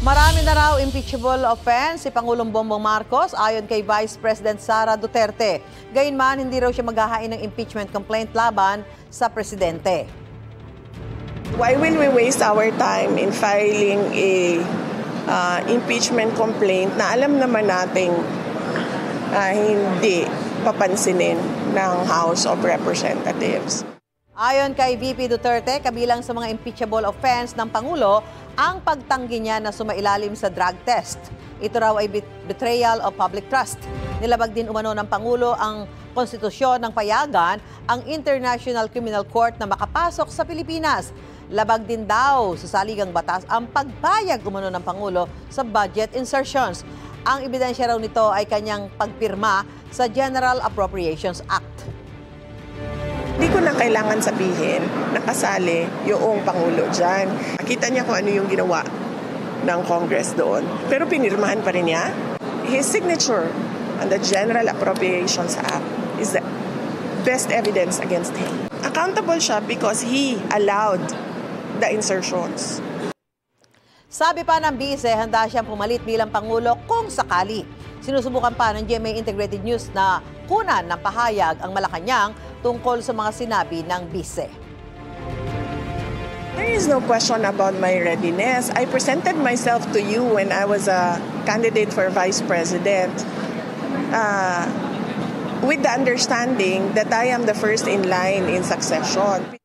Marami na raw impeachable offense si Pangulong Bongbong Marcos ayon kay Vice President Sara Duterte. Gayunman, hindi raw siya maghahain ng impeachment complaint laban sa presidente. Why will we waste our time in filing a impeachment complaint na alam naman nating hindi papansinin ng House of Representatives? Ayon kay VP Duterte, kabilang sa mga impeachable offense ng Pangulo ang pagtanggi niya na sumailalim sa drug test. Ito raw ay betrayal of public trust. Nilabag din umano ng Pangulo ang konstitusyon ng payagan ang International Criminal Court na makapasok sa Pilipinas. Labag din daw sa saligang batas ang pagpayag umano ng Pangulo sa budget insertions. Ang ebidensya raw nito ay kanyang pagpirma sa General Appropriations Act. Hindi ko na kailangan sabihin na kasali yung Pangulo dyan. Nakita niya kung ano yung ginawa ng Congress doon. Pero pinirmahan pa rin niya. His signature on the General Appropriations Act is the best evidence against him. Accountable siya because he allowed the insertions. Sabi pa ng bise, handa siyang pumalit bilang Pangulo kung sakali. Sinusubukan pa ng GMA Integrated News na kunan ng pahayag ang Malacanang tungkol sa mga sinabi ng bise. There is no question about my readiness. I presented myself to you when I was a candidate for Vice President with the understanding that I am the first in line in succession.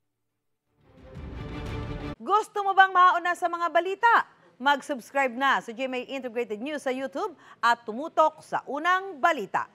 Gusto mo bang mauna sa mga balita? Mag-subscribe na sa GMA Integrated News sa YouTube at tumutok sa unang balita.